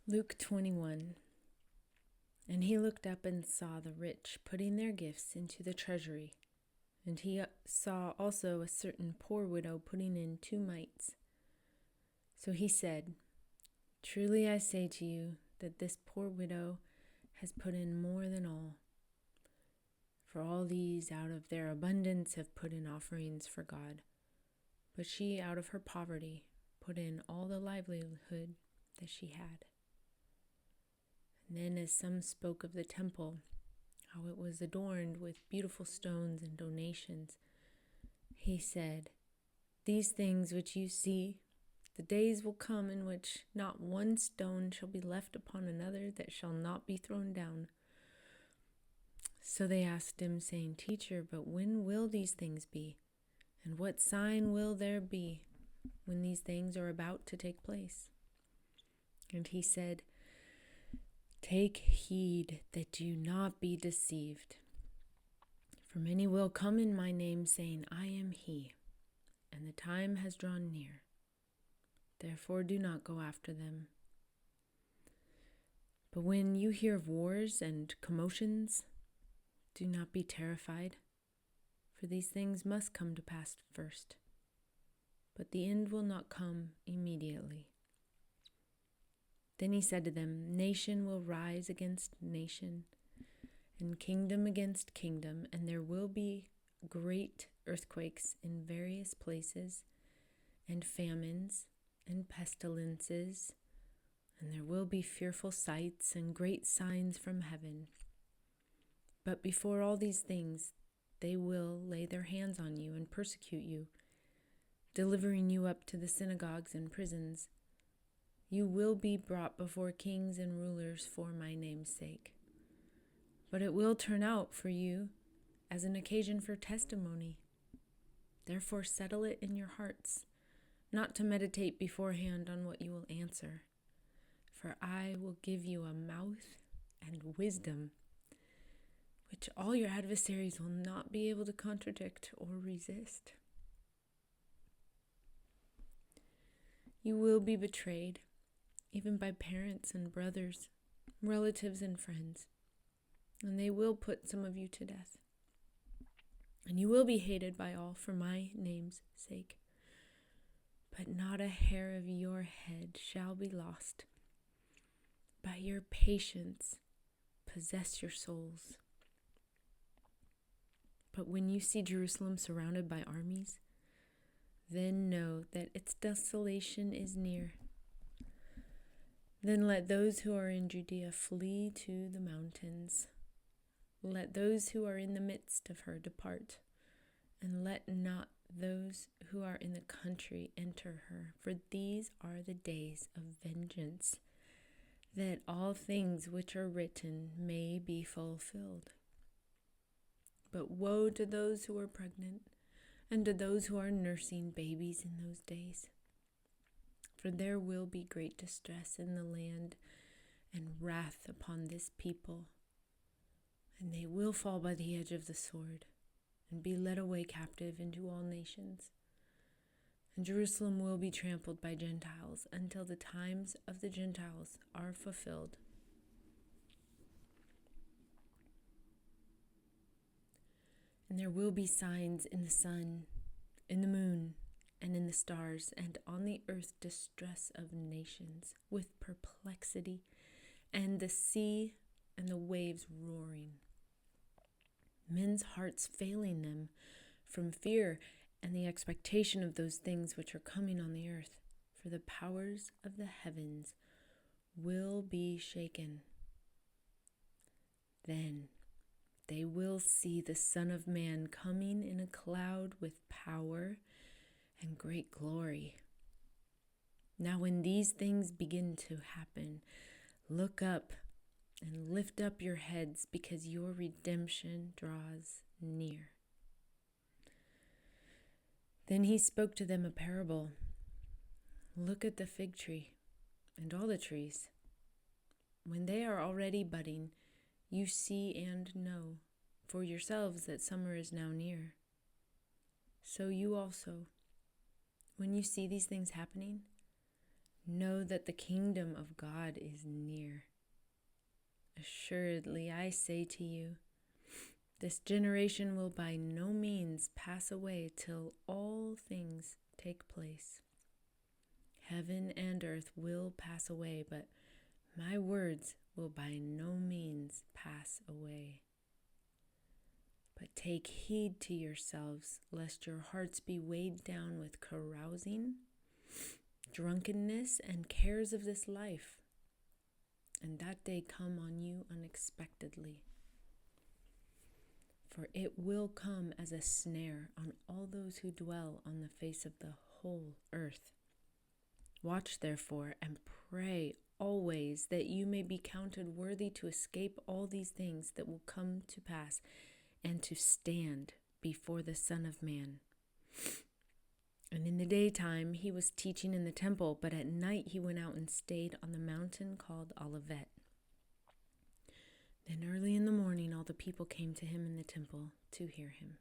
Luke 21. And he looked up and saw the rich putting their gifts into the treasury. And he saw also a certain poor widow putting in 2 mites. So he said, Truly I say to you that this poor widow has put in more than all. For all these out of their abundance have put in offerings for God. But she out of her poverty put in all the livelihood that she had. And then as some spoke of the temple, how it was adorned with beautiful stones and donations, he said, These things which you see, the days will come in which not one stone shall be left upon another that shall not be thrown down. So they asked him, saying, Teacher, but when will these things be? And what sign will there be when these things are about to take place? And he said, Take heed that you not be deceived. For many will come in my name, saying, I am he, and the time has drawn near. Therefore do not go after them. But when you hear of wars and commotions, do not be terrified, for these things must come to pass first. But the end will not come immediately. Then he said to them, Nation will rise against nation, and kingdom against kingdom, and there will be great earthquakes in various places, and famines, and pestilences, and there will be fearful sights and great signs from heaven. But before all these things, they will lay their hands on you and persecute you, delivering you up to the synagogues and prisons. You will be brought before kings and rulers for my name's sake. But it will turn out for you as an occasion for testimony. Therefore settle it in your hearts, not to meditate beforehand on what you will answer. For I will give you a mouth and wisdom, which all your adversaries will not be able to contradict or resist. You will be betrayed, even by parents and brothers, relatives and friends, and they will put some of you to death. And you will be hated by all for my name's sake. But not a hair of your head shall be lost. By your patience, possess your souls. But when you see Jerusalem surrounded by armies, then know that its desolation is near. Then let those who are in Judea flee to the mountains. Let those who are in the midst of her depart, and let not those who are in the country enter her, for these are the days of vengeance, that all things which are written may be fulfilled. But woe to those who are pregnant, and to those who are nursing babies in those days. For there will be great distress in the land, and wrath upon this people, and they will fall by the edge of the sword, and be led away captive into all nations. And Jerusalem will be trampled by Gentiles until the times of the Gentiles are fulfilled. And there will be signs in the sun, in the moon, and in the stars, and on the earth distress of nations, with perplexity, and the sea and the waves roaring. Men's hearts failing them from fear and the expectation of those things which are coming on the earth, for the powers of the heavens will be shaken. Then they will see the Son of Man coming in a cloud with power and great glory. Now when these things begin to happen, look up and lift up your heads, because your redemption draws near. Then he spoke to them a parable. Look at the fig tree and all the trees. When they are already budding, you see and know for yourselves that summer is now near. So you also, when you see these things happening, Know that the kingdom of God is near. Assuredly, I say to you, this generation will by no means pass away till all things take place. Heaven and earth will pass away, but my words will by no means pass away. But take heed to yourselves, lest your hearts be weighed down with carousing, drunkenness, and cares of this life, and that day come on you unexpectedly. For it will come as a snare on all those who dwell on the face of the whole earth. Watch therefore and pray always that you may be counted worthy to escape all these things that will come to pass and to stand before the Son of Man. And in the daytime he was teaching in the temple, but at night he went out and stayed on the mountain called Olivet. Then early in the morning all the people came to him in the temple to hear him.